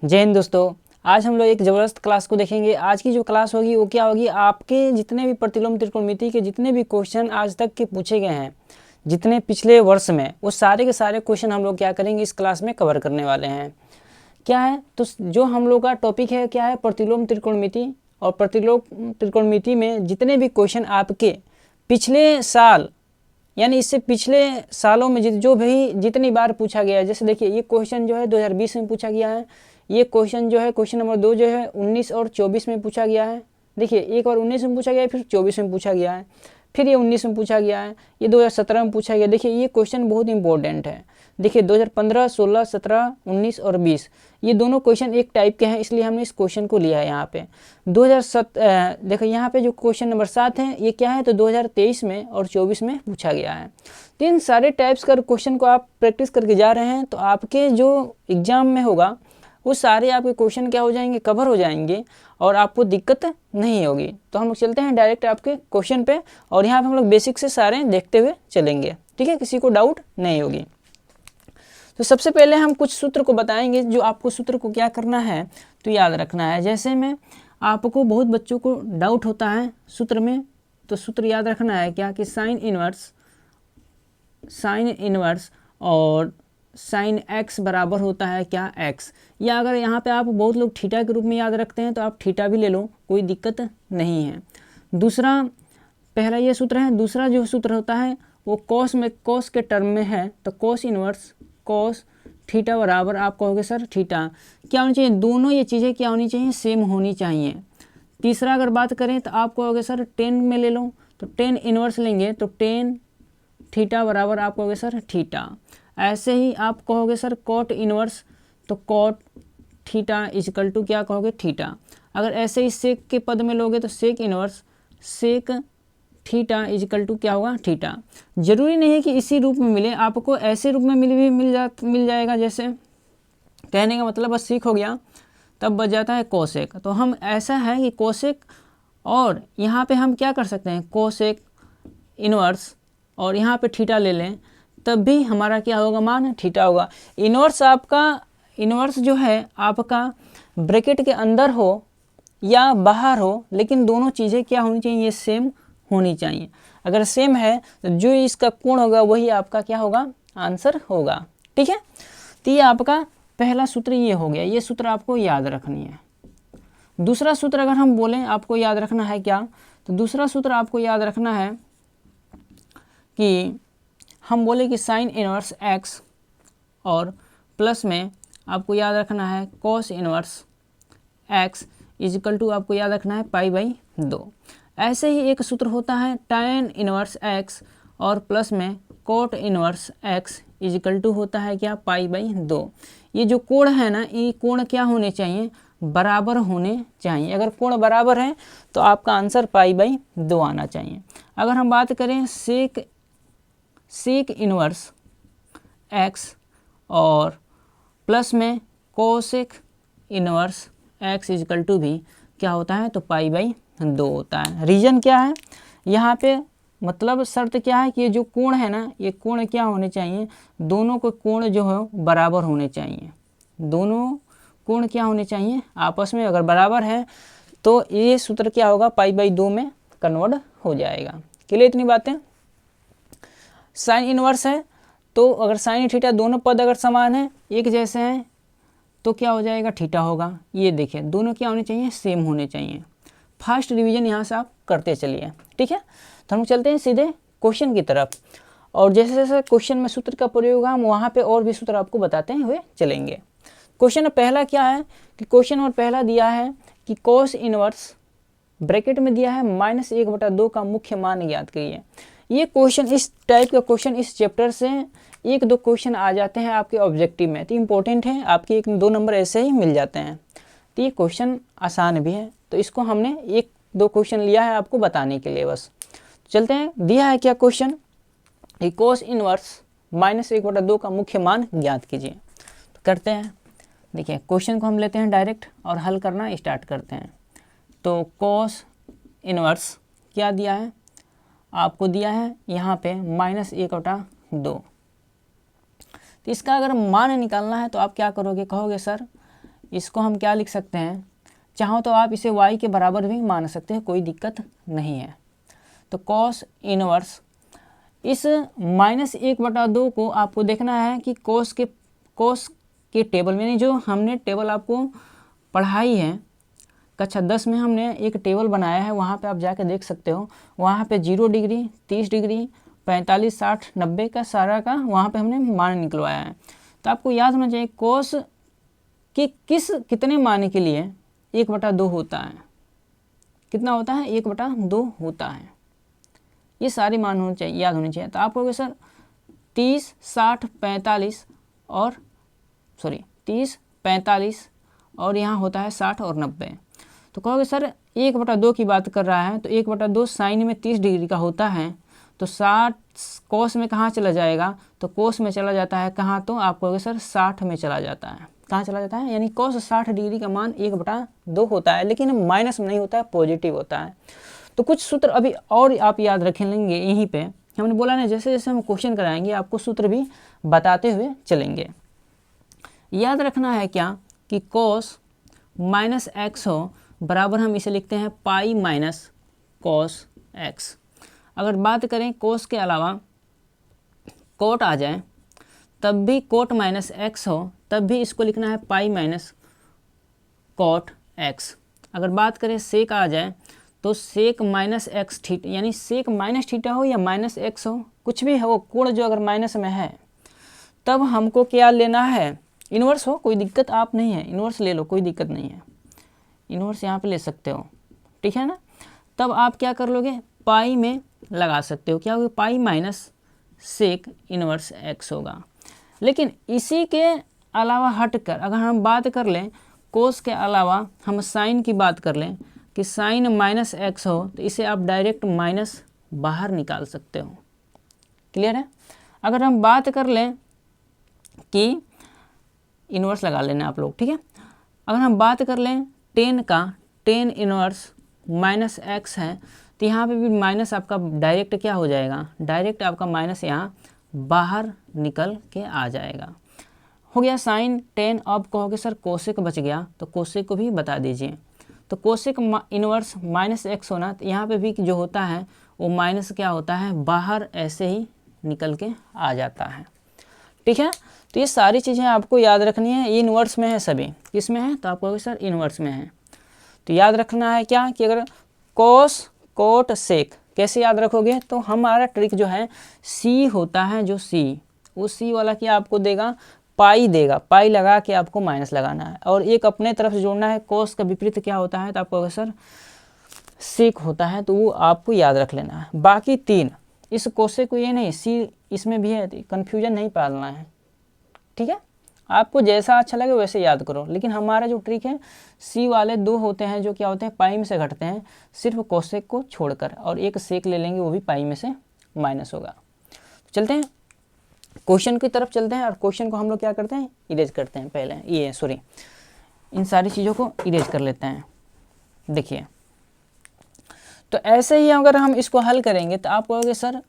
जय हिंद दोस्तों। आज हम लोग एक ज़बरदस्त क्लास को देखेंगे। आज की जो क्लास होगी वो क्या होगी, आपके जितने भी प्रतिलोम त्रिकोणमिति के जितने भी क्वेश्चन आज तक के पूछे गए हैं, जितने पिछले वर्ष में, वो सारे के सारे क्वेश्चन हम लोग क्या करेंगे, इस क्लास में कवर करने वाले हैं। क्या है तो जो हम लोग का टॉपिक है क्या है, प्रतिलोम त्रिकोणमिति। और प्रतिलोम त्रिकोणमिति में जितने भी क्वेश्चन आपके पिछले साल यानी इससे पिछले सालों में जो भी जितनी बार पूछा गया है, जैसे देखिए ये क्वेश्चन जो है 2020 में पूछा गया है। ये क्वेश्चन जो है क्वेश्चन नंबर 2 जो है 19 और 24 में पूछा गया है। देखिए एक बार 19 में पूछा गया है, फिर 24 में पूछा गया है, फिर ये 19 में पूछा गया है, ये 2017 में पूछा गया। देखिए ये क्वेश्चन बहुत इंपॉर्टेंट है। देखिए 2015, 16, 17, 19 और 20 ये दोनों क्वेश्चन एक टाइप के हैं, इसलिए हमने इस क्वेश्चन को लिया है यहाँ पे। 2007 देखो यहाँ पे जो क्वेश्चन नंबर 7 है ये क्या है, तो 2023 में और 24 में पूछा गया है। तो इन सारे टाइप्स का क्वेश्चन को आप प्रैक्टिस करके जा रहे हैं तो आपके जो एग्जाम में होगा वो सारे आपके क्वेश्चन क्या हो जाएंगे, कवर हो जाएंगे और आपको दिक्कत नहीं होगी। तो हम लोग चलते हैं डायरेक्ट आपके क्वेश्चन पे, और यहाँ पे हम लोग बेसिक से सारे देखते हुए चलेंगे, ठीक है, किसी को डाउट नहीं होगी। तो सबसे पहले हम कुछ सूत्र को बताएंगे, जो आपको सूत्र को क्या करना है तो याद रखना है। जैसे में आपको बहुत बच्चों को डाउट होता है सूत्र में, तो सूत्र याद रखना है क्या कि साइन इनवर्स और साइन एक्स बराबर होता है क्या, एक्स। या अगर यहाँ पे आप बहुत लोग थीटा के रूप में याद रखते हैं तो आप थीटा भी ले लो, कोई दिक्कत नहीं है। दूसरा, पहला ये सूत्र है। दूसरा जो सूत्र होता है वो कॉस के टर्म में है, तो कॉस इनवर्स कॉस थीटा बराबर आप कहोगे सर थीटा क्या होनी चाहिए, दोनों ये चीज़ें क्या होनी चाहिए, सेम होनी चाहिए। तीसरा अगर बात करें तो आप कहोगे सर टेन में ले लो, तो टेन इनवर्स लेंगे तो टेन थीटा बराबर आप कहोगे सर थीटा। ऐसे ही आप कहोगे सर कॉट इनवर्स, तो कॉट थीटा इजकल टू क्या कहोगे, थीटा। अगर ऐसे ही सेक के पद में लोगे तो sec inverse sec theta is equal to क्या होगा, थीटा। जरूरी नहीं है कि इसी रूप में मिले, आपको ऐसे रूप में मिल जाएगा। जैसे कहने का मतलब बस सीख हो गया तब बच जाता है कोसेक, तो हम ऐसा है कि कोसेक और यहाँ पे हम क्या कर सकते हैं, कोसेक इनवर्स और यहाँ पे थीटा ले लें, तब भी हमारा क्या होगा, मान थीटा होगा। इनवर्स जो है आपका ब्रैकेट के अंदर हो या बाहर हो, लेकिन दोनों चीज़ें क्या होनी चाहिए, ये सेम होनी चाहिए। अगर सेम है तो जो इसका कोण होगा वही आपका क्या होगा, आंसर होगा, ठीक है। तो ये आपका पहला सूत्र ये हो गया, ये सूत्र आपको याद रखनी है। दूसरा सूत्र अगर हम बोलें आपको याद रखना है क्या, तो दूसरा सूत्र आपको याद रखना है कि हम बोले कि साइन इनवर्स एक्स और प्लस में आपको याद रखना है cos inverse x is equal to आपको याद रखना है पाई बाई 2। ऐसे ही एक सूत्र होता है tan इनवर्स एक्स और प्लस में cot inverse x is equal to होता है क्या, पाई बाई 2। ये जो कोण है ना, ये कोण क्या होने चाहिए, बराबर होने चाहिए। अगर कोण बराबर है तो आपका आंसर पाई बाई 2 आना चाहिए। अगर हम बात करें सेक इनवर्स एक्स और प्लस में cosec inverse x is equal to भी क्या होता है, तो पाई बाई 2 होता है। रीजन क्या है यहाँ पे, मतलब शर्त क्या है कि ये जो कोण है ना, ये कोण क्या होने चाहिए, दोनों को कोण जो है बराबर होने चाहिए। दोनों कोण क्या होने चाहिए आपस में, अगर बराबर है तो ये सूत्र क्या होगा, पाई बाई 2 में कन्वर्ट हो जाएगा। क्लियर इतनी बातें। साइन इनवर्स है तो अगर साइन थीटा दोनों पद अगर समान है, एक जैसे हैं, तो क्या हो जाएगा, थीटा होगा। ये देखिए दोनों क्या होने चाहिए, सेम होने चाहिए। फास्ट रिवीजन यहाँ से आप करते चलिए, ठीक है। तो हम चलते हैं सीधे क्वेश्चन की तरफ, और जैसे जैसे क्वेश्चन में सूत्र का प्रयोग होगा हम वहाँ पे और भी सूत्र आपको बताते हुए चलेंगे। क्वेश्चन पहला क्या है कि क्वेश्चन और पहला दिया है कि कॉस इनवर्स ब्रैकेट में दिया है -1/2 का मुख्य मान ज्ञात करिए। ये क्वेश्चन, इस टाइप का क्वेश्चन इस चैप्टर से 1-2 क्वेश्चन आ जाते हैं आपके ऑब्जेक्टिव में, तो इंपॉर्टेंट है, आपके 1-2 नंबर ऐसे ही मिल जाते हैं। तो ये क्वेश्चन आसान भी है, तो इसको हमने 1-2 क्वेश्चन लिया है आपको बताने के लिए बस। चलते हैं, दिया है क्या क्वेश्चन, कॉस इनवर्स -1/2 का मुख्य मान ज्ञात कीजिए। तो करते हैं, देखिए क्वेश्चन को हम लेते हैं डायरेक्ट और हल करना स्टार्ट करते हैं। तो कॉस इनवर्स क्या दिया है, आपको दिया है यहाँ पे -1/2। तो इसका अगर मान निकालना है तो आप क्या करोगे, कहोगे सर इसको हम क्या लिख सकते हैं, चाहो तो आप इसे y के बराबर भी मान सकते हैं, कोई दिक्कत नहीं है। तो कॉस इनवर्स इस -1/2 को आपको देखना है कि कोस के टेबल में, यानी जो हमने टेबल आपको पढ़ाई है कक्षा 10 में, हमने एक टेबल बनाया है, वहाँ पे आप जाके देख सकते हो। वहाँ पे 0 डिग्री, 30 डिग्री, 45, 60, 90 का सारा का वहाँ पे हमने मान निकलवाया है। तो आपको याद होना चाहिए कोस कि कितने मान के लिए 1/2 होता है, कितना होता है, 1/2 होता है। ये सारे मान होने चाहिए, याद होने चाहिए। तो आप कहोगे सर 30, 60, 45 और 30, 45 और यहाँ होता है 60 और 90। तो कहोगे सर 1/2 की बात कर रहा है, तो 1/2 साइन में 30 डिग्री का होता है, तो 60 कोस में कहाँ चला जाएगा, तो कोस में चला जाता है कहाँ, तो आप कहोगे सर 60 में चला जाता है। कहाँ चला जाता है, यानी कोस 60 डिग्री का मान 1/2 होता है, लेकिन माइनस में नहीं होता है, पॉजिटिव होता है। तो कुछ सूत्र अभी और आप याद रखें लेंगे, यहीं पे हमने बोला ना जैसे जैसे हम क्वेश्चन कराएंगे आपको सूत्र भी बताते हुए चलेंगे। याद रखना है क्या कि कोस -x हो बराबर हम इसे लिखते हैं पाई माइनस कोस x। अगर बात करें कोस के अलावा कोट आ जाए तब भी कोट -x हो तब भी इसको लिखना है पाई माइनस कोट x। अगर बात करें सेक आ जाए तो सेक -x थीटा, यानी सेक माइनस थीटा हो या -x हो, कुछ भी हो कोण जो अगर माइनस में है, तब हमको क्या लेना है, इन्वर्स हो, कोई दिक्कत आप नहीं है, इन्वर्स ले लो, कोई दिक्कत नहीं है, इन्वर्स यहाँ पे ले सकते हो, ठीक है ना। तब आप क्या कर लोगे, पाई में लगा सकते हो, क्या होगा, pi minus sec inverse x होगा। लेकिन इसी के अलावा हटकर अगर हम बात कर लें कोस के अलावा, हम साइन की बात कर लें कि साइन -x हो, तो इसे आप डायरेक्ट माइनस बाहर निकाल सकते हो। क्लियर है। अगर हम बात कर लें कि इन्वर्स लगा लेना आप लोग, ठीक है। अगर हम बात कर लें टेन का, टेन इन्वर्स -x है, तो यहाँ पे भी माइनस आपका डायरेक्ट क्या हो जाएगा, डायरेक्ट आपका माइनस यहाँ बाहर निकल के आ जाएगा। हो गया साइन टेन। अब कहोगे सर कोसेक बच गया, तो कोसेक को भी बता दीजिए। तो कोसेक इन्वर्स -x होना, तो यहाँ पे भी जो होता है वो माइनस क्या होता है, बाहर ऐसे ही निकल के आ जाता है, ठीक है। तो ये सारी चीज़ें आपको याद रखनी है, ये इन्वर्स में है सभी, किस में है, तो आप कहोगे सर इन्वर्स में है। तो याद रखना है क्या कि अगर कोस कोट सेक कैसे याद रखोगे, तो हमारा ट्रिक जो है सी होता है, जो सी, वो सी वाला क्या आपको देगा, पाई देगा, पाई लगा के आपको माइनस लगाना है और एक अपने तरफ से जोड़ना है। कोस का विपरीत क्या होता है, तो आपको अगर सर सेक होता है, तो वो आपको याद रख लेना है। बाकी तीन, इस कोसेक को ये नहीं, सी इसमें भी है, कन्फ्यूजन नहीं पालना है, ठीक है। आपको जैसा अच्छा लगे वैसे याद करो, लेकिन हमारा जो ट्रिक है सी वाले दो होते हैं जो क्या होते हैं, पाई में से घटते हैं, सिर्फ कोसेक को छोड़कर, और एक सेक ले लेंगे वो भी पाई में से माइनस होगा। तो चलते हैं क्वेश्चन की तरफ चलते हैं, और क्वेश्चन को हम लोग क्या करते हैं, इरेज करते हैं पहले, ये सॉरी इन सारी चीज़ों को इरेज कर लेते हैं। देखिए तो ऐसे ही अगर हम इसको हल करेंगे तो आप कहोगे सर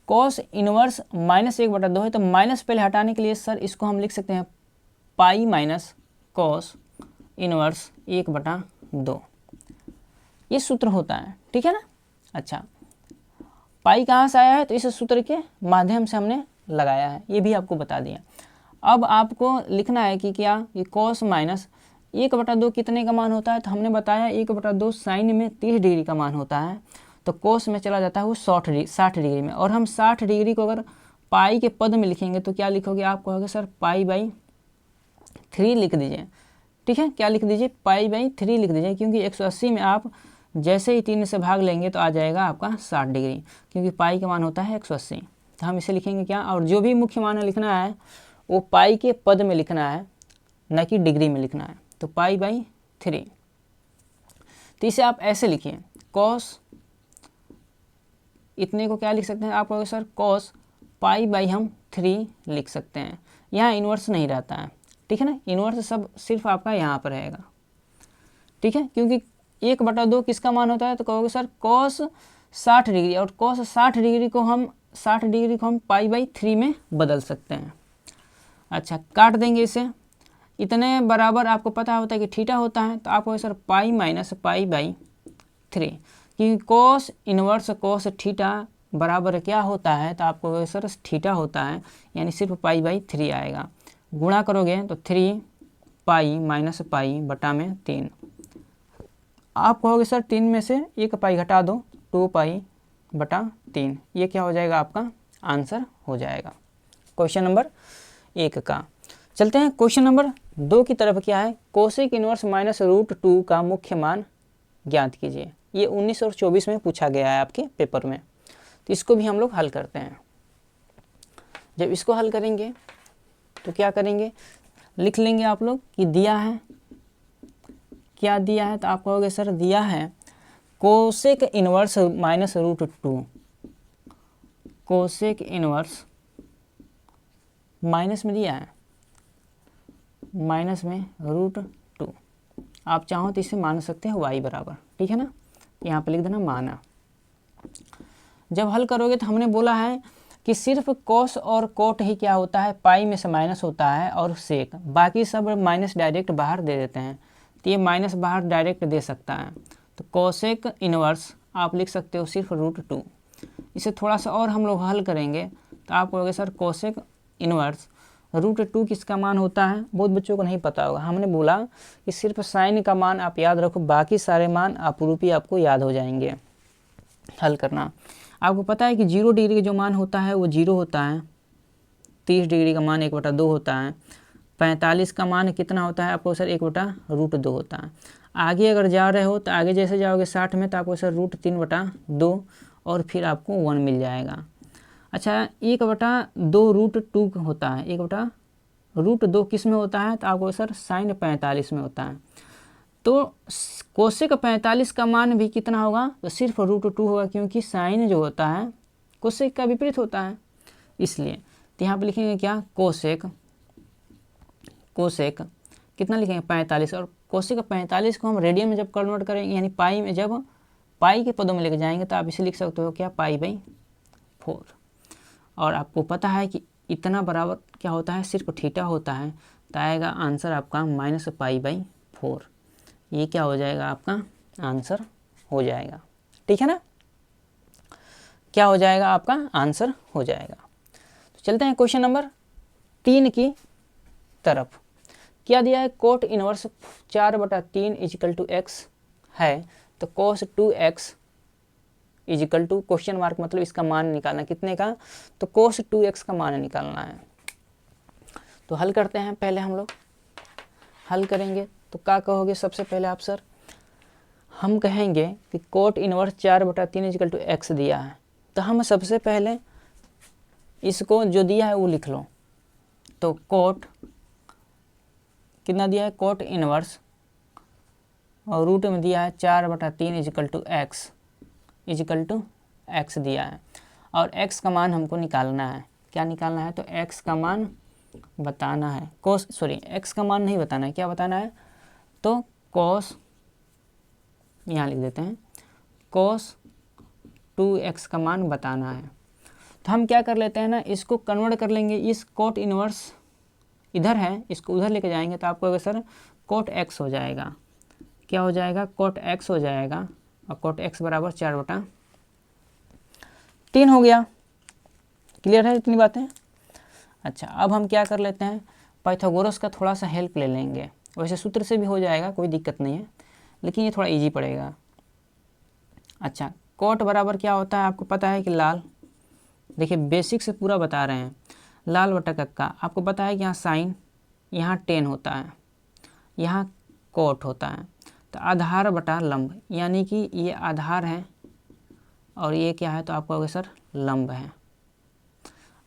कॉस इनवर्स -1/2 है, तो माइनस पहले हटाने के लिए सर इसको हम लिख सकते हैं पाई माइनस कॉस इनवर्स 1/2, ये सूत्र होता है, ठीक है ना। अच्छा, पाई कहाँ से आया है, तो इस सूत्र के माध्यम से हमने लगाया है, ये भी आपको बता दिया। अब आपको लिखना है कि क्या, ये कॉस माइनस 1/2 कितने का मान होता है, तो हमने बताया 1/2 साइन में 30 डिग्री का मान होता है, तो कोस में चला जाता है वो 60 डिग्री में। और हम 60 डिग्री को अगर पाई के पद में लिखेंगे तो क्या लिखोगे, आप कहोगे सर पाई/3 लिख दीजिए, ठीक है। क्या लिख दीजिए, पाई/3 लिख दीजिए, क्योंकि 180 में आप जैसे ही 3 से भाग लेंगे तो आ जाएगा आपका 60 डिग्री, क्योंकि पाई का मान होता है 180। तो हम इसे लिखेंगे क्या, और जो भी मुख्य मान लिखना है वो पाई के पद में लिखना है, न कि डिग्री में लिखना है। तो पाई/3, तो इसे आप ऐसे लिखिए, कॉस इतने को क्या लिख सकते हैं, आप कहोगे सर कॉस पाई/हम 3 लिख सकते हैं। यहाँ इन्वर्स नहीं रहता है, ठीक है ना, इन्वर्स सब सिर्फ आपका यहाँ पर रहेगा, ठीक है। क्योंकि 1/2 किसका मान होता है, तो कहोगे सर कॉस 60 डिग्री, और कॉस 60 डिग्री को हम पाई/3 में बदल सकते हैं। अच्छा, काट देंगे इसे, इतने बराबर आपको पता होता है कि थीटा होता है, तो आपको sir pi minus pi by 3, क्योंकि कोस इनवर्स कोस थीटा बराबर क्या होता है, तो आपको सर थीटा होता है, यानी सिर्फ पाई बाई 3 आएगा। गुणा करोगे तो 3 पाई माइनस पाई बटा में 3, आप कहोगे सर 3 में से 1 पाई घटा दो, 2 पाई बटा 3, ये क्या हो जाएगा, आपका आंसर हो जाएगा क्वेश्चन नंबर 1 का। चलते हैं क्वेश्चन नंबर 2 की तरफ। क्या है, कोसेक इनवर्स माइनस रूट 2 का मुख्य मान ज्ञात कीजिए। ये 19 और 24 में पूछा गया है आपके पेपर में, तो इसको भी हम लोग हल करते हैं। जब इसको हल करेंगे तो क्या करेंगे, लिख लेंगे आप लोग कि दिया है, क्या दिया है, तो आप कहोगे सर दिया है cosec inverse minus root 2, cosec inverse minus में दिया है, माइनस में रूट 2, आप चाहो तो इसे मान सकते हैं y बराबर, ठीक है ना, यहाँ पे लिख देना माना। जब हल करोगे तो हमने बोला है कि सिर्फ कोस और कोट ही क्या होता है, पाई में से माइनस होता है, और सेक, बाकी सब माइनस डायरेक्ट बाहर दे देते हैं, तो ये माइनस बाहर डायरेक्ट दे सकता है, तो कोसेक इनवर्स आप लिख सकते हो सिर्फ रूट 2। इसे थोड़ा सा और हम लोग हल करेंगे तो आप कहोगे सर कोसेक इनवर्स रूट 2 किसका मान होता है, बहुत बच्चों को नहीं पता होगा। हमने बोला कि सिर्फ साइन का मान आप याद रखो, बाकी सारे मान अपरूपी आपको याद हो जाएंगे। हल करना, आपको पता है कि 0 डिग्री का जो मान होता है वो 0 होता है, 30 डिग्री का मान 1/2 होता है, 45 का मान कितना होता है आपको सर 1/√2 होता है। आगे अगर जा रहे हो तो आगे जैसे जाओगे 60 में तो आपको सर √3/2 और फिर आपको 1 मिल जाएगा। अच्छा, 1/2 रूट 2 होता है, 1/√2 किस में होता है, तो आपको सर साइन 45 में होता है। तो कोसेक 45 का मान भी कितना होगा, तो सिर्फ √2 होगा, क्योंकि साइन जो होता है कोसेक का विपरीत होता है, इसलिए। तो यहाँ पे लिखेंगे क्या, कोसेक कितना लिखेंगे 45, और कोसेक 45 को हम रेडियन में जब कन्वर्ट करेंगे, यानी पाई में, जब पाई के पदों में लेके जाएंगे तो आप इसे लिख सकते हो क्या, पाई/4। और आपको पता है कि इतना बराबर क्या होता है, सिर्फ थीटा होता है, तो आएगा आंसर आपका -पाई/4। ये क्या हो जाएगा, आपका आंसर हो जाएगा, ठीक है ना, क्या हो जाएगा, आपका आंसर हो जाएगा। तो चलते हैं क्वेश्चन नंबर 3 की तरफ। क्या दिया है, कोट इनवर्स 4/3 = x है, तो cos 2x = क्वेश्चन मार्क, मतलब इसका मान निकालना, कितने का, तो cos 2x का मान निकालना है। तो हल करते हैं, पहले हम लोग हल करेंगे तो क्या कहोगे, सबसे पहले आप सर हम कहेंगे कि कोट इनवर्स 4/3 = x दिया है, तो हम सबसे पहले इसको जो दिया है वो लिख लो। तो कोट कितना दिया है, कोट इनवर्स, और रूट में दिया है 4/3 = x दिया है, और x का मान हमको निकालना है। क्या निकालना है, तो x का मान बताना है, x का मान नहीं बताना है, क्या बताना है, तो cos, यहाँ लिख देते हैं, cos 2x का मान बताना है। तो हम क्या कर लेते हैं ना, इसको कन्वर्ट कर लेंगे, इस कोट इनवर्स इधर है, इसको उधर लेके जाएंगे तो आपको सर कोट x हो जाएगा, क्या हो जाएगा, कोट x हो जाएगा, और कोट x बराबर 4/3 हो गया। क्लियर है इतनी बातें। अच्छा, अब हम क्या कर लेते हैं, पाइथागोरस का थोड़ा सा हेल्प ले लेंगे, वैसे सूत्र से भी हो जाएगा, कोई दिक्कत नहीं है, लेकिन ये थोड़ा इजी पड़ेगा। अच्छा, कोट बराबर क्या होता है, आपको पता है कि लाल, देखिए बेसिक से पूरा बता रहे हैं, लाल बटा कक्का, आपको पता है कि यहाँ साइन, यहाँ टेन होता है, यहाँ कोट होता है, तो आधार बटा लंब, यानी कि ये आधार है और ये क्या है, तो आप कहोगे सर लंब है।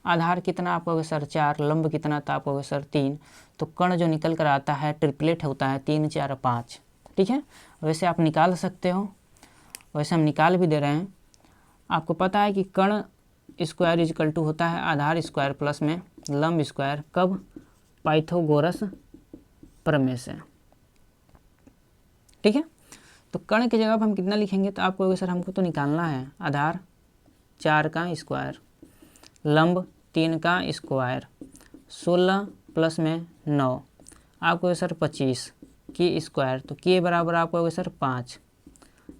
आधार कितना, आप कहोगे सर 4, लंब कितना, तो आप कहोगे सर 3। तो कर्ण जो निकल कर आता है ट्रिपलेट होता है, 3 4 5, ठीक है। वैसे आप निकाल सकते हो, वैसे हम निकाल भी दे रहे हैं। आपको पता है कि कर्ण स्क्वायर = होता है आधार स्क्वायर प्लस में लंब स्क्वायर, कब, पाइथागोरस प्रमेय से, ठीक है। तो कर्ण की जगह पर हम कितना लिखेंगे, तो आप कहोगे सर हमको तो निकालना है आधार 4 का स्क्वायर, लंब 3 का स्क्वायर, 16 प्लस में 9, आपको होगा सर 25 के स्क्वायर, तो के बराबर आपको होगा सर 5।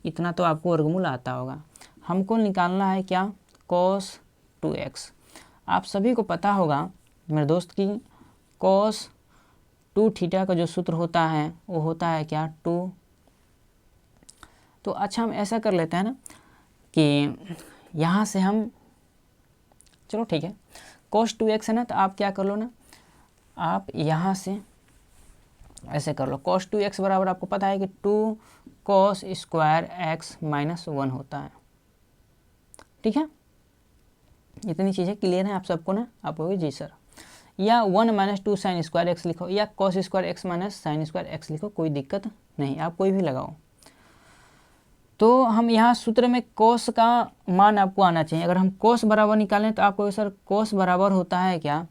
इतना तो आपको वर्गमूल आता होगा। हमको निकालना है क्या, cos 2x। आप सभी को पता होगा मेरे दोस्त की cos 2 थीटा का जो सूत्र होता है वो होता है क्या 2। तो अच्छा हम ऐसा कर लेते हैं ना कि यहाँ से हम, चलो ठीक है, cos 2x है ना, तो आप क्या कर लो ना, आप यहाँ से ऐसे कर लो, cos 2x बराबर आपको पता है कि 2 cos स्क्वायर x माइनस 1 होता है। ठीक है, इतनी चीज़ें क्लियर हैं आप सबको ना। आप कहोगे जी सर, या 1 माइनस 2 साइन स्क्वायर एक्स लिखो, या cos square x minus sine square x लिखो, कोई दिक्कत नहीं, आप कोई भी लगाओ। तो हम यहाँ सूत्र में cos का मान आपको आना चाहिए। अगर हम cos बराबर निकालें तो आप कहोगे सर cos बराबर होता है क्या,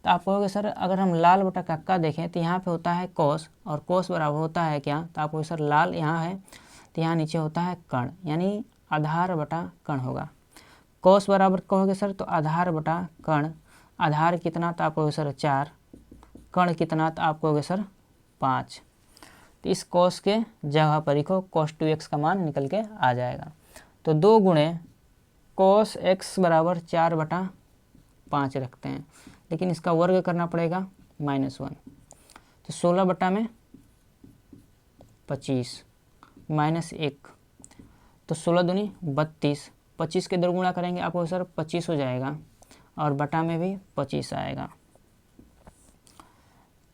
तो आप कहोगे सर अगर हम लाल बटा कक्का देखें तो यहाँ पे होता है cos, और cos बराबर होता है क्या, तो आप कहोगे सर लाल यहाँ है तो यहाँ नीचे होता है कर्ण, यानी आधार बटा कर्ण होगा। cos बराबर कहोगे सर तो आधार बटा कर्ण, आधार कितना, तो आप कहोगे सर 4, कर्ण कितना, तो आप कहोगे सर 5। तो इस cos के जगह पर लिखो cos 2x का मान निकल के आ जाएगा। तो 2 गुणे cos x बराबर 4 बटा 5 रखते हैं, लेकिन इसका वर्ग करना पड़ेगा -1, तो 16 बटा में 25 -1, तो 16 दूनी 32, 25 के 2 गुणा करेंगे आपको सर 25 हो जाएगा, और बटा में भी 25 आएगा।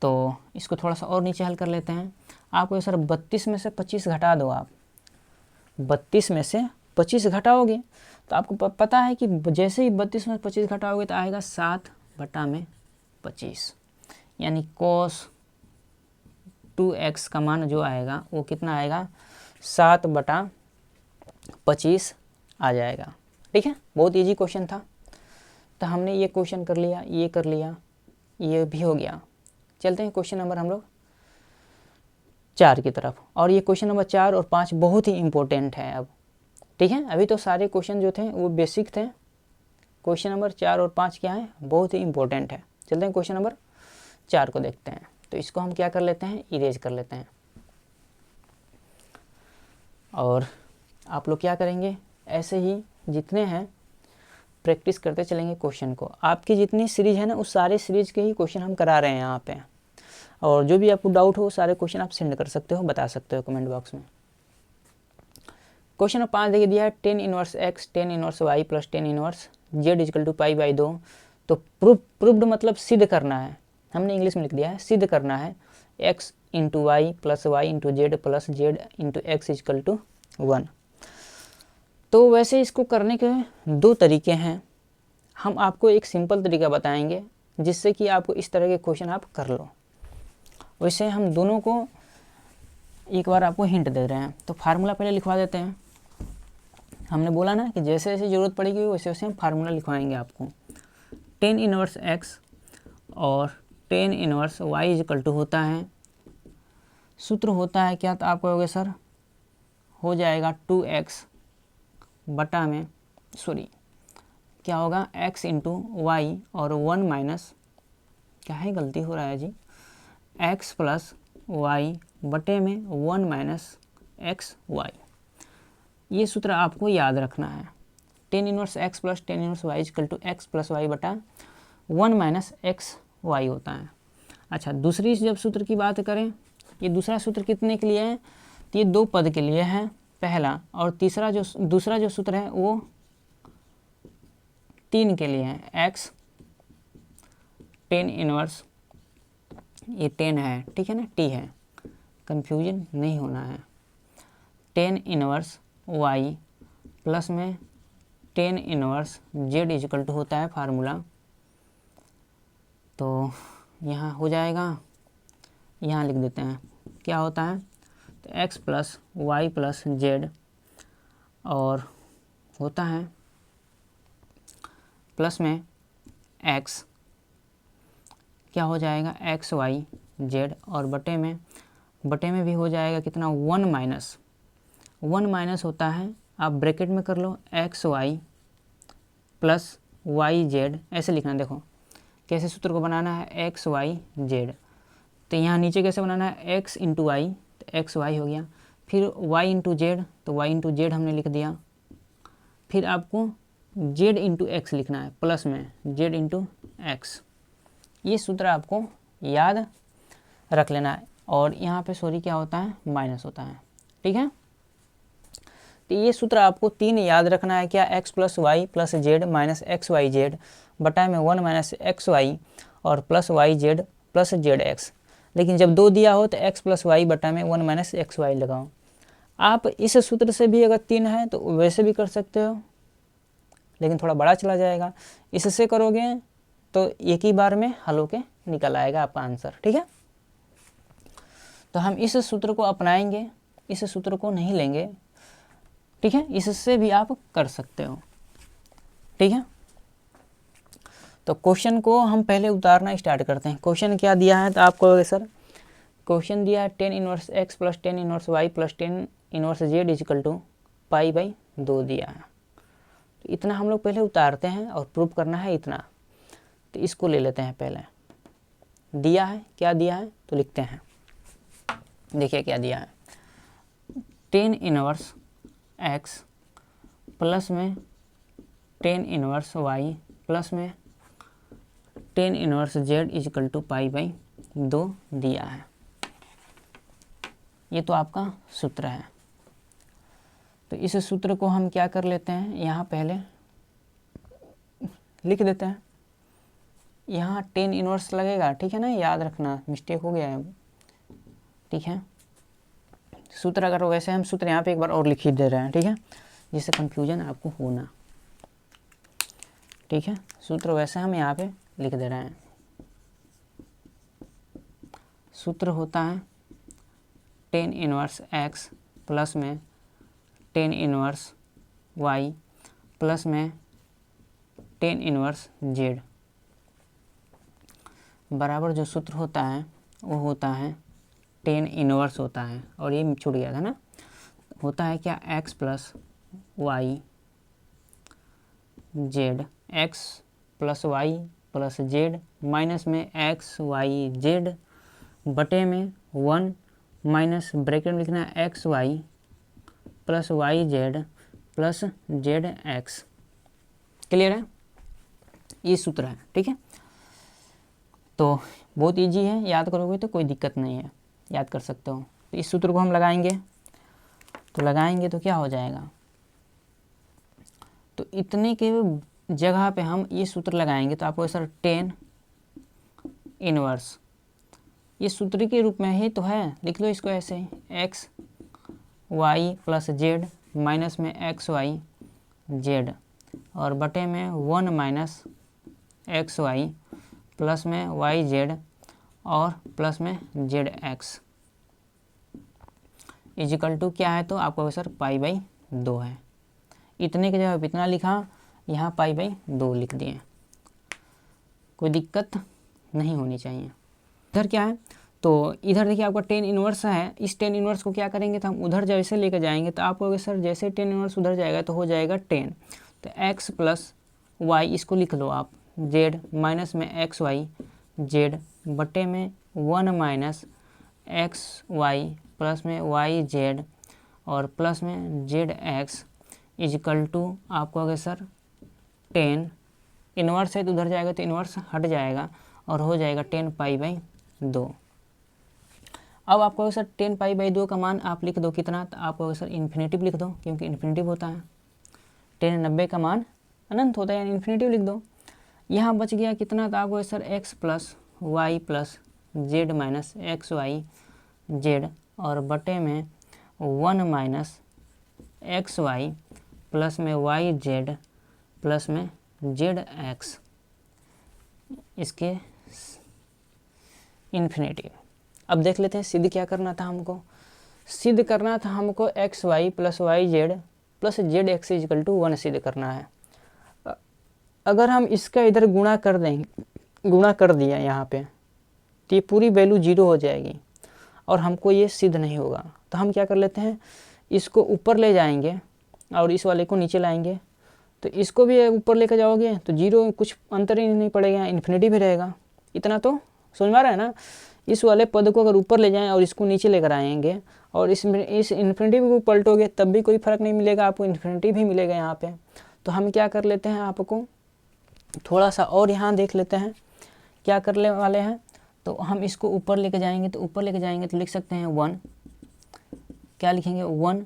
तो इसको थोड़ा सा और नीचे हल कर लेते हैं। आपको सर 32 में से 25 घटा दो, आप 32 में से 25 घटाओगे तो आपको पता है कि जैसे ही 32 में 25 घटाओगे तो आएगा 7 बटा में 25, यानी cos 2x का मान जो आएगा वो कितना आएगा, 7 बटा 25 आ जाएगा। ठीक है, बहुत इजी क्वेश्चन था। तो हमने ये क्वेश्चन कर लिया, ये कर लिया, ये भी हो गया। चलते हैं क्वेश्चन नंबर हम लोग 4 की तरफ, और ये क्वेश्चन नंबर 4 और 5 बहुत ही इम्पोर्टेंट है अब। ठीक है, अभी तो सारे क्वेश्चन जो थे वो बेसिक थे, क्वेश्चन नंबर 4 और 5 क्या है, बहुत ही इम्पोर्टेंट है। चलते हैं क्वेश्चन नंबर 4 को देखते हैं। तो इसको हम क्या कर लेते हैं, इरेज कर लेते हैं, और आप लोग क्या करेंगे, ऐसे ही जितने हैं प्रैक्टिस करते चलेंगे क्वेश्चन को। आपकी जितनी सीरीज है ना उस सारे सीरीज के ही क्वेश्चन हम करा रहे हैं यहाँ पे, और जो भी आपको डाउट हो सारे क्वेश्चन आप सेंड कर सकते हो, बता सकते हो कमेंट बॉक्स में। क्वेश्चन नंबर 5 देखिए दिया है, tan inverse x tan inverse y plus tan inverse z equal to pi by 2। तो प्रूव्ड मतलब सिद्ध करना है, हमने इंग्लिश में लिख दिया है, सिद्ध करना है x into y plus y into z plus z into x equal to 1। तो वैसे इसको करने के 2 तरीके हैं, हम आपको एक सिंपल तरीका बताएंगे जिससे कि आपको इस तरह के क्वेश्चन आप कर लो। वैसे हम दोनों को एक बार आपको हिंट दे रहे हैं, तो फार्मूला पहले लिखवा देते हैं। हमने बोला ना कि जैसे जैसे ज़रूरत पड़ेगी वैसे वैसे हम फार्मूला लिखवाएंगे आपको। tan इनवर्स x और tan inverse y equal to होता है, सूत्र होता है क्या, तो आप कहोगे सर हो जाएगा 2x बटा में क्या होगा x इंटू वाई, और 1 माइनस क्या है, गलती हो रहा है जी, x प्लस वाई बटे में 1 माइनस एक्स वाई। ये सूत्र आपको याद रखना है। tan inverse x plus tan inverse y equal to x plus y बटा 1 माइनस एक्स वाई होता है। अच्छा, दूसरी जब सूत्र की बात करें, ये दूसरा सूत्र कितने के लिए है, तो ये 2 पद के लिए है पहला, और दूसरा जो सूत्र है वो 3 के लिए है, x tan इनवर्स, ये 10 है, ठीक है ना, t है, कंफ्यूजन नहीं होना है, tan इनवर्स y प्लस में tan inverse z equal to होता है फार्मूला। तो यहाँ हो जाएगा, यहाँ लिख देते हैं क्या होता है, तो x plus Y plus z, और होता है प्लस में x, क्या हो जाएगा एक्स वाई जेड, और बटे में भी हो जाएगा कितना 1 माइनस होता है, आप ब्रैकेट में कर लो X Y plus Y Z, ऐसे लिखना। देखो कैसे सूत्र को बनाना है, एक्स वाई जेड, तो यहाँ नीचे कैसे बनाना है, एक्स इंटू वाई, तो एक्स वाई हो गया, फिर वाई इंटू जेड, तो वाई इंटू जेड हमने लिख दिया, फिर आपको जेड इंटू एक्स लिखना है, प्लस में जेड इंटू एक्स। ये सूत्र आपको याद रख लेना है, और यहाँ पे सॉरी क्या होता है, माइनस होता है, ठीक है। तो ये सूत्र आपको 3 याद रखना है, क्या, x plus Y plus Z minus x Y z बटा में 1 माइनस एक्स वाई और plus Y Z plus z x. लेकिन जब 2 दिया हो तो एक्स प्लस वाई बटा में 1 माइनस एक्स वाई लगाओ। आप इस सूत्र से भी अगर 3 है तो वैसे भी कर सकते हो, लेकिन थोड़ा बड़ा चला जाएगा। इससे करोगे तो एक ही बार में हल होके निकल आएगा आपका आंसर, ठीक है। तो हम इस सूत्र को अपनाएंगे, इस सूत्र को नहीं लेंगे, ठीक है। इससे भी आप कर सकते हो, ठीक है। तो क्वेश्चन को हम पहले उतारना स्टार्ट करते हैं। क्वेश्चन क्या दिया है, तो आपको सर क्वेश्चन दिया है 10 inverse x plus 10 inverse Y plus 10 inverse Z is equal to pi by 2 दिया है। तो इतना हम लोग पहले उतारते हैं और प्रूव करना है इतना। तो इसको ले लेते हैं पहले, दिया है, क्या दिया है तो लिखते हैं। देखिए क्या दिया है, 10 इनवर्स एक्स प्लस में 10 इनवर्स वाई प्लस में 10 inverse Z is equal to pi by 2 दिया है। ये तो आपका सूत्र है। तो इस सूत्र को हम क्या कर लेते हैं, यहाँ पहले लिख देते हैं। यहाँ 10 इनवर्स लगेगा, ठीक है ना, याद रखना, मिस्टेक हो गया है, ठीक है। सूत्र अगर वैसे हम सूत्र यहाँ पे एक बार और लिख ही दे रहे हैं, ठीक है, जिससे कंफ्यूजन आपको होना, ठीक है। सूत्र वैसे हम यहाँ पे लिख दे रहे हैं। सूत्र होता है 10 इनवर्स एक्स प्लस में 10 इनवर्स वाई प्लस में 10 इनवर्स जेड बराबर जो सूत्र होता है वो होता है 10 इनवर्स होता है, और ये छूट गया था ना, होता है क्या, x plus Y z, x plus Y plus Z minus में एक्स वाई जेड बटे में 1 माइनस ब्रैकेट में लिखना है x Y plus Y Z plus z x. Clear है, ये सूत्र है, ठीक है। तो बहुत इजी है, याद करोगे तो कोई दिक्कत नहीं है, याद कर सकते हो। तो इस सूत्र को हम लगाएंगे, तो लगाएंगे तो क्या हो जाएगा, तो इतने के जगह पे हम ये सूत्र लगाएंगे तो आपको सर 10 इनवर्स, ये सूत्र के रूप में ही तो है, लिख लो इसको ऐसे, x Y plus Z minus में एक्स वाई जेड और बटे में 1 माइनस एक्स वाई प्लस में वाई जेड और प्लस में जेड एक्स इजिकल टू क्या है, तो आपको सर पाई बाई 2 है। इतने के जगह इतना लिखा, यहाँ पाई बाई 2 लिख दिए, कोई दिक्कत नहीं होनी चाहिए। इधर क्या है, तो इधर देखिए आपका 10 इनवर्स है, इस 10 इनवर्स को क्या करेंगे, तो हम उधर जैसे लेकर जाएंगे तो आपको सर जैसे 10 इनवर्स उधर जाएगा तो हो जाएगा 10, तो x प्लस वाई इसको लिख लो आप, z माइनस में एक्स वाई जेड बटे में 1 माइनस एक्स वाई प्लस में वाई जेड और प्लस में जेड एक्स इजिकल टू आपको अगर सर 10 इनवर्स है तो उधर जाएगा तो इनवर्स हट जाएगा और हो जाएगा 10 पाई बाई 2। अब आपको सर 10 पाई बाई 2 का मान आप लिख दो कितना, तो आपको सर इन्फिनेटिव लिख दो, क्योंकि इन्फिनेटिव होता है 10 90 का मान अनंत होता है, यानी इन्फिनेटिव लिख दो। यहाँ बच गया कितना, तो आपको sir x plus Y plus Z minus x Y z और बटे में 1 माइनस एक्स वाई प्लस में वाई जेड प्लस में जेड एक्स, इसके इन्फिनेटिव। अब देख लेते हैं सिद्ध क्या करना था हमको, सिद्ध करना था हमको x Y plus Y Z plus z x is equal to 1 सिद्ध करना है। अगर हम इसका इधर गुणा कर देंगे, गुणा कर दिया यहाँ पे, तो ये पूरी वैल्यू 0 हो जाएगी और हमको ये सिद्ध नहीं होगा। तो हम क्या कर लेते हैं, इसको ऊपर ले जाएंगे और इस वाले को नीचे लाएंगे। तो इसको भी ऊपर लेकर जाओगे तो 0, कुछ अंतर ही नहीं पड़ेगा, इन्फिनिटी भी रहेगा। इतना तो समझ में आ रहा है ना। इस वाले पद को अगर ऊपर ले जाएं और इसको नीचे लेकर आएंगे और इस इन्फिनिटी को पलटोगे तब भी कोई फ़र्क नहीं मिलेगा, आपको इन्फिनिटी भी मिलेगा यहाँ पे। तो हम क्या कर लेते हैं, आपको थोड़ा सा और यहाँ देख लेते हैं क्या करने वाले हैं। तो हम इसको ऊपर लेके जाएंगे, तो ऊपर लेके जाएंगे तो लिख सकते हैं 1, क्या लिखेंगे 1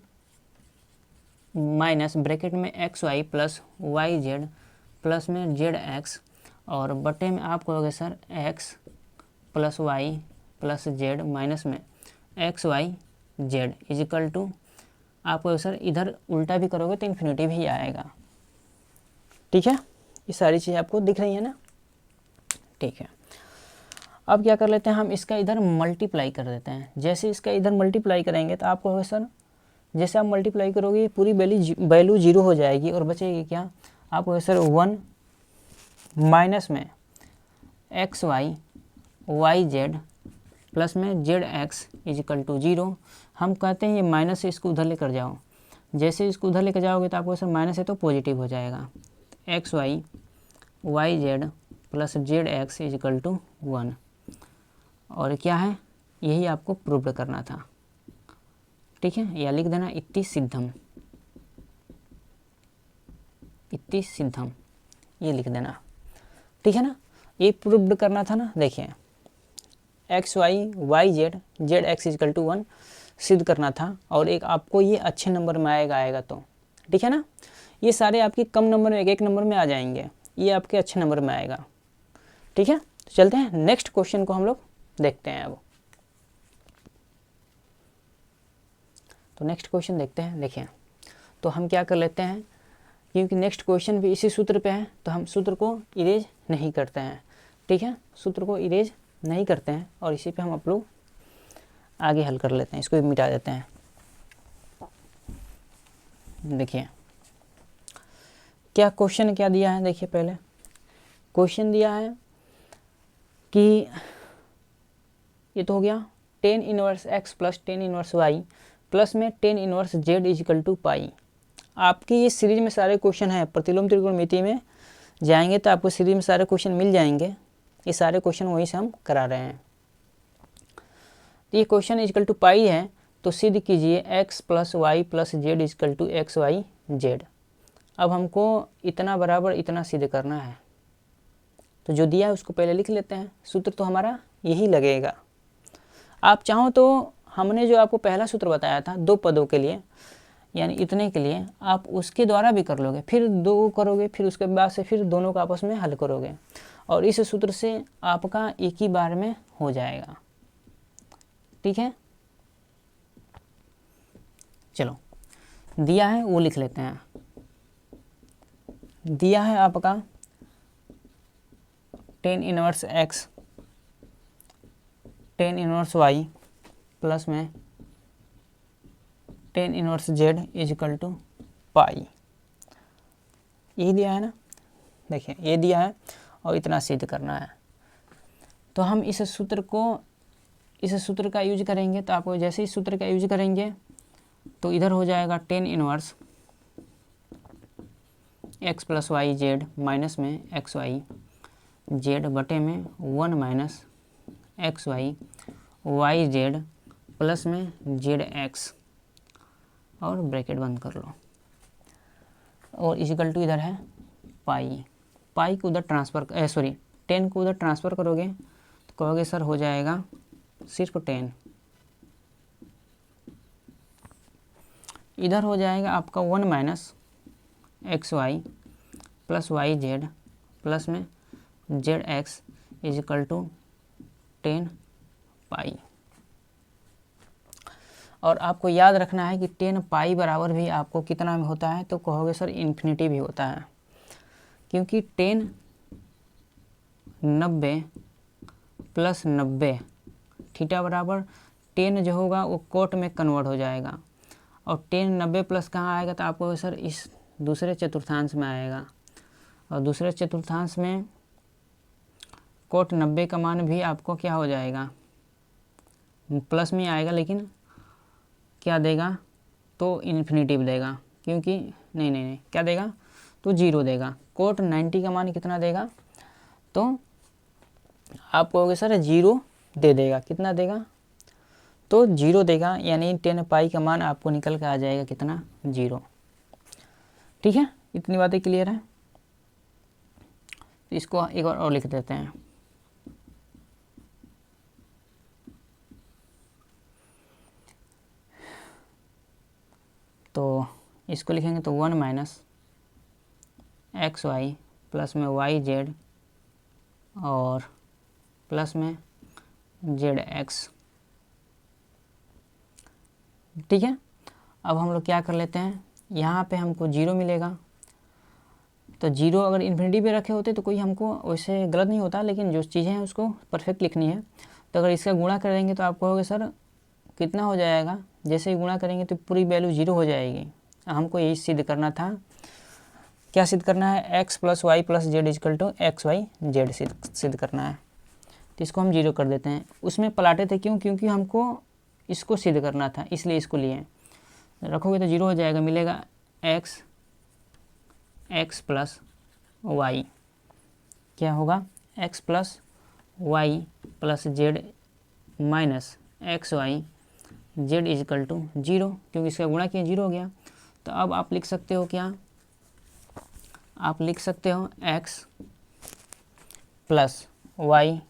माइनस ब्रैकेट में x Y plus Y Z plus में जेड एक्स और बटे में आप कहोगे sir X plus Y plus Z minus में x Y Z is equal to आपको सर इधर उल्टा भी करोगे तो इन्फिनिटी भी आएगा। ठीक है, ये सारी चीज़ें आपको दिख रही है ना। ठीक है, अब क्या कर लेते हैं, हम इसका इधर मल्टीप्लाई कर देते हैं। जैसे इसका इधर मल्टीप्लाई करेंगे तो आपको होगा सर, जैसे आप मल्टीप्लाई करोगे पूरी वैल्यू 0 हो जाएगी और बचेगी क्या, आपको होगा सर 1 माइनस में x y y Z plus में जेड एक्स इजिकल टू 0। हम कहते हैं ये माइनस से इसको उधर लेकर जाओ, जैसे इसको उधर लेकर जाओगे तो आपको सर माइनस है तो पॉजिटिव हो जाएगा, x y y Z plus z x is equal to 1। और क्या है, यही आपको प्रूव करना था। ठीक है, या लिख देना इति सिद्धम, इति सिद्धम, ये लिख देना। ठीक है ना, ये प्रूव करना था ना। देखिए x y y z z x is equal to 1 सिद्ध करना था और एक आपको ये अच्छे नंबर में आएगा तो ठीक है ना। ये सारे आपके कम नंबर में एक नंबर में आ जाएंगे, ये आपके अच्छे नंबर में आएगा। ठीक है, तो चलते हैं नेक्स्ट क्वेश्चन को हम लोग देखते हैं। अब तो नेक्स्ट क्वेश्चन देखते हैं। देखिए तो हम क्या कर लेते हैं, क्योंकि नेक्स्ट क्वेश्चन भी इसी सूत्र पे है तो हम सूत्र को इरेज नहीं करते हैं। ठीक है, सूत्र को इरेज नहीं करते हैं और इसी पे हम आप लोग आगे हल कर लेते हैं, इसको भी मिटा देते हैं। देखिए क्या क्वेश्चन क्या दिया है, देखिए पहले क्वेश्चन दिया है कि ये तो हो गया tan inverse x plus tan inverse Y plus में tan inverse Z is equal to pi. आपकी ये सीरीज में सारे क्वेश्चन हैं, प्रतिलोम त्रिकोणमिति में जाएंगे तो आपको सीरीज में सारे क्वेश्चन मिल जाएंगे। ये सारे क्वेश्चन वहीं से हम करा रहे हैं। तो ये क्वेश्चन इजिकल टू पाई है तो सिद्ध कीजिए x plus Y plus z is equal to x Y z. अब हमको इतना बराबर इतना सिद्ध करना है, तो जो दिया है उसको पहले लिख लेते हैं। सूत्र तो हमारा यही लगेगा। आप चाहो तो हमने जो आपको पहला सूत्र बताया था 2 पदों के लिए यानी इतने के लिए, आप उसके द्वारा भी कर लोगे, फिर 2 करोगे, फिर उसके बाद से फिर दोनों का आपस में हल करोगे और इस सूत्र से आपका एक ही बार में हो जाएगा। ठीक है, चलो दिया है वो लिख लेते हैं। दिया है आपका tan inverse X tan inverse Y plus में tan inverse Z is equal to pi, यही दिया है ना। देखिए ये दिया है और इतना सिद्ध करना है। तो हम इस सूत्र का यूज करेंगे। तो आपको जैसे इस सूत्र का यूज करेंगे तो इधर हो जाएगा tan inverse x plus Y z minus में एक्स वाई जेड बटे में 1 minus x y y Z plus में जेड एक्स और ब्रैकेट बंद कर लो और इजिकल टू इधर है पाई। पाई को उधर ट्रांसफ़र 10 को उधर ट्रांसफ़र करोगे तो कहोगे सर हो जाएगा सिर्फ 10। इधर हो जाएगा आपका 1 minus x Y plus Y Z plus में Z x is equal to 10 pi. और आपको याद रखना है कि 10 पाई बराबर भी आपको कितना में होता है, तो कहोगे सर इन्फिनिटी भी होता है, क्योंकि 10 90 प्लस 90 थीटा बराबर 10 जो होगा वो कोट में कन्वर्ट हो जाएगा और 10 90 प्लस कहाँ आएगा, तो आपको सर इस दूसरे चतुर्थांश में आएगा और दूसरे चतुर्थांश में कोट 90 का मान भी आपको क्या हो जाएगा, प्लस में आएगा, लेकिन क्या देगा तो इन्फिनिटी देगा, क्योंकि नहीं क्या देगा तो 0 देगा। कोट 90 का मान कितना देगा, तो आप कहोगे सर 0 दे देगा। कितना देगा? तो 0 देगा, यानी 10 पाई का मान आपको निकल के आ जाएगा कितना? 0। ठीक है, इतनी बातें क्लियर है। इसको एक बार और लिख देते हैं। तो इसको लिखेंगे तो 1 माइनस एक्स वाई प्लस में वाई जेड और प्लस में जेड एक्स। ठीक है, अब हम लोग क्या कर लेते हैं, यहाँ पे हमको 0 मिलेगा। तो 0 अगर इन्फिनिटी पे रखे होते तो कोई हमको वैसे गलत नहीं होता, लेकिन जो चीज़ें हैं उसको परफेक्ट लिखनी है। तो अगर इसका गुणा करेंगे तो आप कहोगे सर कितना हो जाएगा, जैसे ही गुणा करेंगे तो पूरी वैल्यू 0 हो जाएगी। हमको यही सिद्ध करना था। क्या सिद्ध करना है? X plus Y plus z equal to x Y z सिद्ध करना है। तो इसको हम 0 कर देते हैं। उसमें पलाटे थे क्यों? क्योंकि हमको इसको सिद्ध करना था, इसलिए इसको लिए। रखोगे तो 0 हो जाएगा, मिलेगा एक्स प्लस वाई। क्या होगा? X plus Y plus Z minus x Y z equal to 0, क्योंकि इसका गुणा किया 0 हो गया। तो अब आप लिख सकते हो क्या? आप लिख सकते हो x plus Y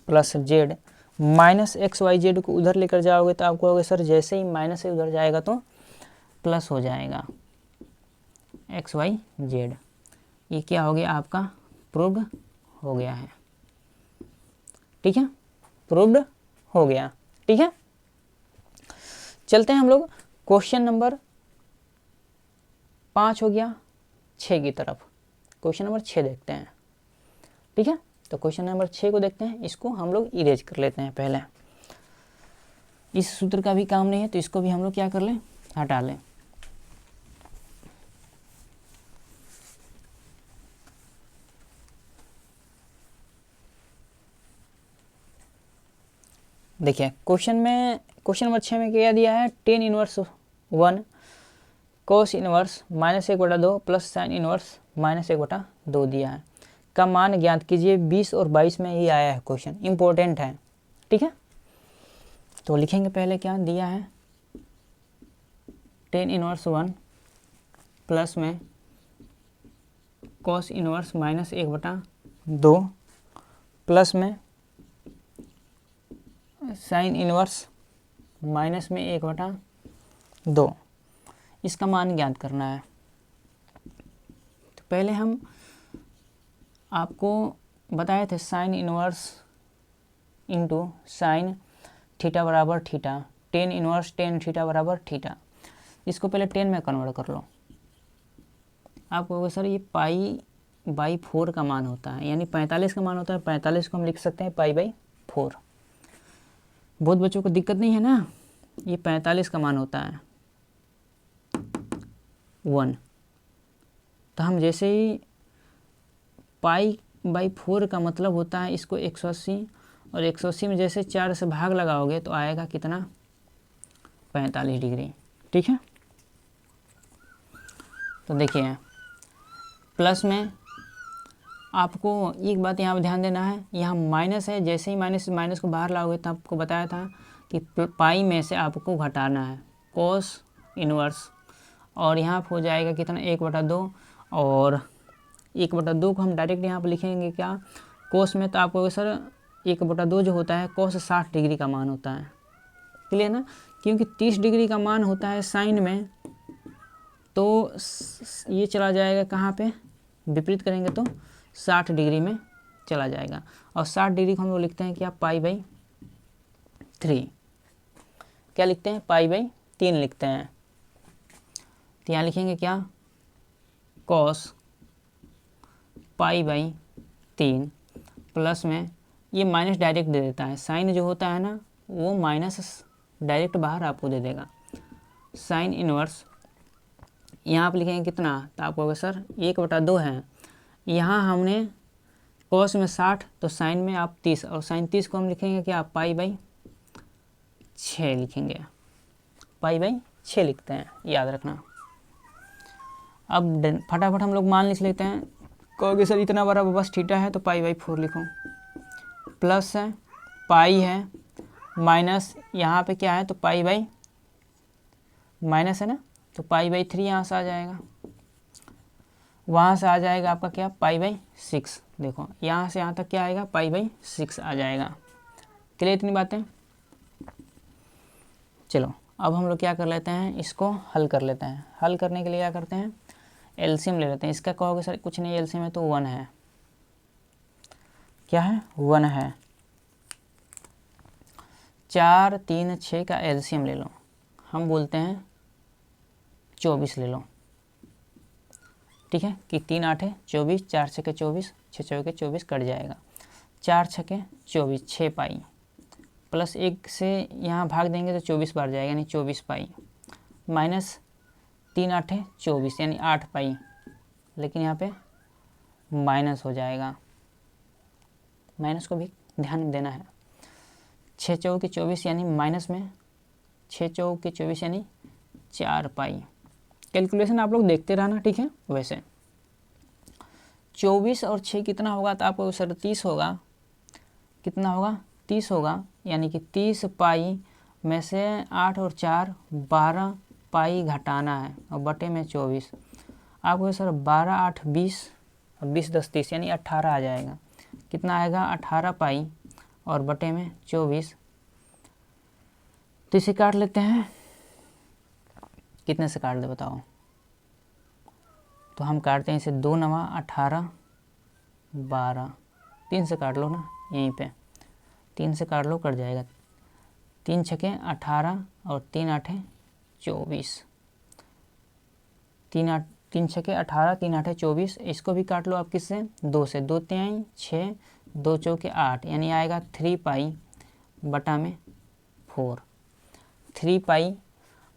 plus Z minus x Y z को उधर लेकर जाओगे तो आपको कहोगे सर जैसे ही माइनस से उधर जाएगा तो प्लस हो जाएगा एक्स वाई जेड। ये क्या हो गया आपका? प्रूव्ड हो गया है। ठीक है, प्रूव्ड हो गया। ठीक है, चलते हैं हम लोग क्वेश्चन नंबर 5 हो गया 6 की तरफ। क्वेश्चन नंबर 6 देखते हैं। ठीक है, तो क्वेश्चन नंबर 6 को देखते हैं। इसको हम लोग इरेज कर लेते हैं पहले। इस सूत्र का भी काम नहीं है तो इसको भी हम लोग क्या कर लें? हटा लें। देखिए क्वेश्चन नंबर 6 में क्या दिया है? Tan inverse 1 cos inverse -1/2 plus sign inverse -1/2 दिया है। का मान ज्ञात कीजिए। 20 और 22 में ये आया है क्वेश्चन, इम्पोर्टेंट है। ठीक है, तो लिखेंगे पहले क्या दिया है। टेन इनवर्स 1 प्लस में कोस इनवर्स -1/2 प्लस में साइन इनवर्स -1/2। इसका मान ज्ञात करना है। तो पहले हम आपको बताए थे sine inverse into sine theta बराबर थीटा, टेन इनवर्स टेन थीटा बराबर थीटा। इसको पहले 10 में कन्वर्ट कर लो। आप कहोगे सर ये पाई/4 का मान होता है, यानी 45 का मान होता है। 45 को हम लिख सकते हैं पाई/4। बहुत बच्चों को दिक्कत नहीं है ना, ये 45 का मान होता है 1। तो हम जैसे ही पाई/4 का मतलब होता है इसको 180, और 180 में जैसे 4 से भाग लगाओगे तो आएगा कितना? 45 डिग्री। ठीक है, तो देखिए प्लस में आपको एक बात यहाँ पर ध्यान देना है, यहाँ माइनस है। जैसे ही माइनस को बाहर लाओगे तो आपको बताया था कि पाई में से आपको घटाना है कोस इनवर्स, और यहाँ पर हो जाएगा कितना? 1/2। और 1/2 को हम डायरेक्ट यहाँ पर लिखेंगे क्या? कोस में। तो आपको सर 1/2 जो होता है कोस 60 डिग्री का मान होता है। क्लियर ना? क्योंकि 30 डिग्री का मान होता है साइन में, तो ये चला जाएगा कहाँ पे? विपरीत करेंगे तो 60 डिग्री में चला जाएगा। और 60 डिग्री को हम लोग लिखते हैं क्या? पाई/3। क्या लिखते हैं? पाई/3 लिखते हैं। तो यहाँ लिखेंगे क्या? कॉस पाई/3 प्लस में ये माइनस डायरेक्ट दे देता है। साइन जो होता है ना वो माइनस डायरेक्ट बाहर आपको दे देगा। साइन इनवर्स यहाँ आप लिखेंगे कितना? तो आप कहोगे सर 1/2 है। यहाँ हमने कॉस में 60 तो साइन में आप 30, और साइन 30 को हम लिखेंगे क्या? पाई/6 लिखेंगे। पाई/6 लिखते हैं, याद रखना। अब फटाफट हम लोग मान लिख लेते हैं। कहोगे सर इतना बड़ा बस थीटा है तो पाई/4 लिखो। प्लस है पाई है माइनस यहाँ पे क्या है तो पाई बाई माइनस है ना, तो पाई बाई 3 यहाँ से आ जाएगा, वहाँ से आ जाएगा आपका क्या पाई बाई 6। देखो यहाँ से यहाँ तक क्या आएगा पाई बाई 6 आ जाएगा। क्लियर इतनी बातें। चलो अब हम लोग क्या कर लेते हैं, इसको हल कर लेते हैं। हल करने के लिए क्या करते हैं, एलसीएम ले लेते हैं। इसका कहोगे सर कुछ नहीं एलसीएम है तो 1 है, क्या है 1 है। 4 3 6 का एलसीएम ले लो, हम बोलते हैं 24 ले लो, ठीक है कि 3 8 24, 4 6 24, 6 6 24 कट जाएगा, 4 6 24, 6 पाई प्लस 1 से यहाँ भाग देंगे तो 24 बार जाएगा यानी 24 पाई माइनस 3 8 24 यानी 8 पाई, लेकिन यहाँ पे माइनस हो जाएगा, माइनस को भी ध्यान देना है। 6 चौके 24 यानी माइनस में 6 चौके 24 यानी 4 पाई। कैलकुलेशन आप लोग देखते रहना, ठीक है। वैसे 24 और 6 कितना होगा तो आपको सर 30 होगा, कितना होगा 30 होगा, यानी कि 30 पाई में से 8 और 4 12 पाई घटाना है और बटे में 24। आपको सर 12 8 20 और 20 10 30 यानी 18 आ जाएगा। कितना आएगा 18 पाई और बटे में 24। तो इसे काट लेते हैं, कितने से काट दे बताओ। तो हम काटते हैं इसे 2 9 18 12, 3 से काट लो ना, यहीं पे 3 से काट लो कट जाएगा। 3 6 18 और 3 8 24, 3 6 18 3 8 24। इसको भी काट लो आप किससे 2 से, 2 3 6 2 चौके 8 यानी आएगा 3 पाई बटा में 4। 3 पाई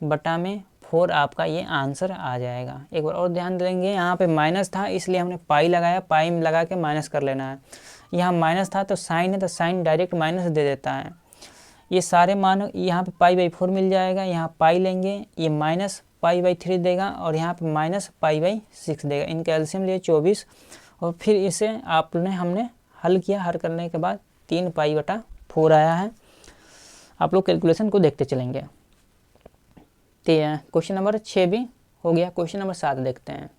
बटा में 4 आपका ये आंसर आ जाएगा। एक बार और ध्यान देंगे, यहाँ पे माइनस था इसलिए हमने पाई लगाया, पाई में लगा के माइनस कर लेना है। यहाँ माइनस था तो साइन है तो साइन डायरेक्ट माइनस दे देता है। ये सारे मान यहाँ पे पाई बाई 4 मिल जाएगा, यहाँ पाई लेंगे ये माइनस पाई बाई 3 देगा और यहाँ पे माइनस पाई बाई 6 देगा। इनका एलसीएम लिए 24 और फिर इसे हमने हल किया। हल करने के बाद 3 पाई बटा 4 आया है। आप लोग कैलकुलेशन को देखते चलेंगे। तो क्वेश्चन नंबर 6 भी हो गया। क्वेश्चन नंबर 7 देखते हैं।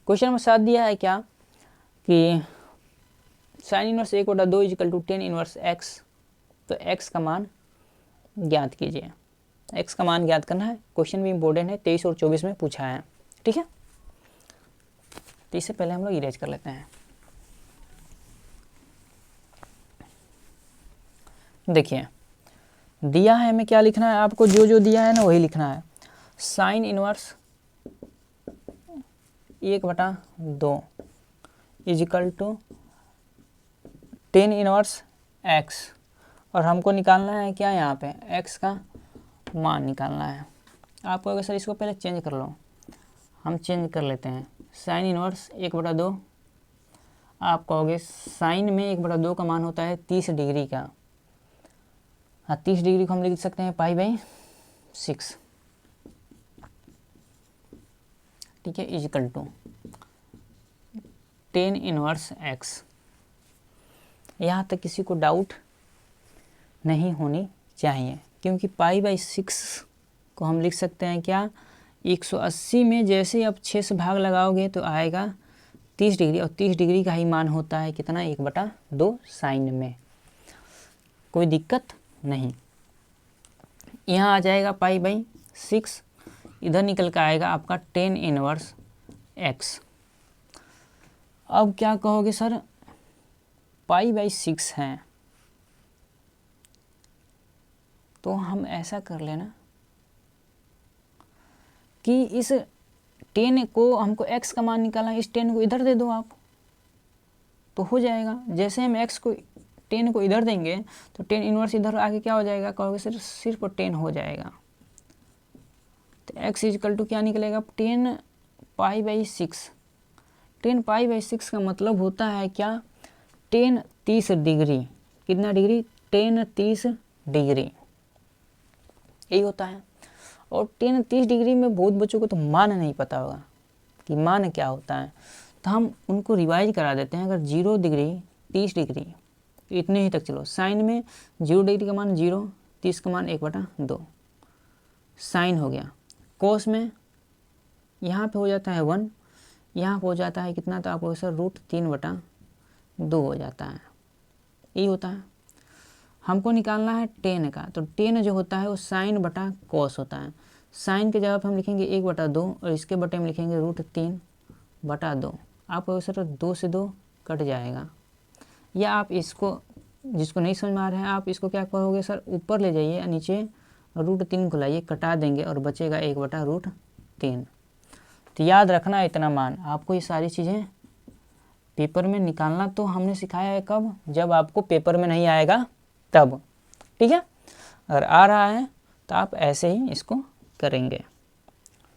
क्वेश्चन नंबर 7 दिया है क्या कि sine inverse 1/2 equal to 10 inverse x. तो एक्स का मान ज्ञात कीजिए। एक्स का मान ज्ञात करना है। क्वेश्चन भी इंपॉर्टेंट है, 23 और 24 में पूछा है, ठीक है। तो इससे पहले हम लोग इरेज कर लेते हैं। देखिए दिया है, हमें क्या लिखना है, आपको जो जो दिया है ना वही लिखना है। Sine inverse 1/2 is equal to 10 inverse x, और हमको निकालना है क्या, यहाँ पे एक्स का मान निकालना है। आप कहोगे सर इसको पहले चेंज कर लो, हम चेंज कर लेते हैं। साइन इनवर्स 1/2, आप कहोगे साइन में 1/2 का मान होता है 30 डिग्री का। हाँ 30 डिग्री को हम लिख सकते हैं पाई बाई 6, ठीक है, is equal to 10 inverse x. यहाँ तक किसी को डाउट नहीं होनी चाहिए, क्योंकि पाई बाई 6 को हम लिख सकते हैं क्या, 180 में जैसे अब 6 से भाग लगाओगे तो आएगा 30 डिग्री, और 30 डिग्री का ही मान होता है कितना, 1/2 साइन में। कोई दिक्कत नहीं। यहाँ आ जाएगा पाई बाई 6, इधर निकल कर आएगा आपका 10 इनवर्स एक्स। अब क्या कहोगे सर पाई बाई 6 है, तो हम ऐसा कर लेना कि इस 10 को हमको x का मान निकालना है, इस 10 को इधर दे दो आप तो हो जाएगा। जैसे हम x को 10 को इधर देंगे तो 10 इनवर्स इधर आके क्या हो जाएगा, कहोगे सर सिर्फ 10 हो जाएगा। तो x इक्वल टू क्या निकलेगा, 10 पाई बाई 6। 10 पाई बाई 6 का मतलब होता है क्या, 10 30 डिग्री। कितना डिग्री, 10 30 डिग्री, यही होता है। और 10 30 डिग्री में बहुत बच्चों को तो मान नहीं पता होगा कि मान क्या होता है, तो हम उनको रिवाइज करा देते हैं। अगर 0 डिग्री 30 डिग्री इतने ही तक चलो। साइन में 0 डिग्री का मान 0, 30 का मान 1/2 साइन हो गया। कोस में यहाँ पे हो जाता है 1, यहाँ पे हो जाता है कितना, तो आपको सर √3/2 हो जाता है, ये होता है। हमको निकालना है टेन का, तो टेन जो होता है वो साइन बटा कोस होता है। साइन के जगह हम लिखेंगे 1/2 और इसके बटे में लिखेंगे √3/2। आपको सर 2 से 2 कट जाएगा। या आप इसको, जिसको नहीं समझ में आ रहा है, आप इसको क्या करोगे सर, ऊपर ले जाइए और नीचे √3 को लाइए, कटा देंगे और बचेगा 1/√3। तो याद रखना इतना मान, आपको ये सारी चीज़ें पेपर में निकालना तो हमने सिखाया है कब, जब आपको पेपर में नहीं आएगा तब, ठीक है। अगर आ रहा है तो आप ऐसे ही इसको करेंगे,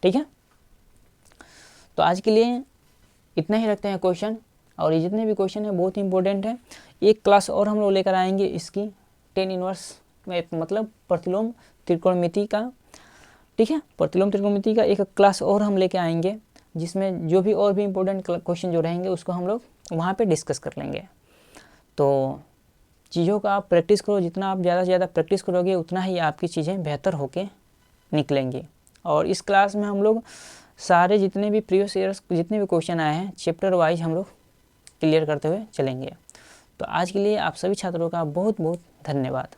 ठीक है। तो आज के लिए इतना ही रखते हैं क्वेश्चन, और ये जितने भी क्वेश्चन है बहुत ही इंपॉर्टेंट है। एक क्लास और हम लोग लेकर आएंगे इसकी टेन इनवर्स में, मतलब प्रतिलोम त्रिकोणमिति का, ठीक है। प्रतिलोम त्रिकोणमिति का एक क्लास और हम लेके आएंगे, जिसमें जो भी और भी इम्पोर्टेंट क्वेश्चन जो रहेंगे उसको हम लोग वहाँ पे डिस्कस कर लेंगे। तो चीज़ों का आप प्रैक्टिस करो, जितना आप ज़्यादा से ज़्यादा प्रैक्टिस करोगे उतना ही आपकी चीज़ें बेहतर होके निकलेंगी। और इस क्लास में हम लोग सारे जितने भी प्रीवियस ईयर्स जितने भी क्वेश्चन आए हैं चैप्टर वाइज हम लोग क्लियर करते हुए चलेंगे। तो आज के लिए आप सभी छात्रों का बहुत बहुत धन्यवाद।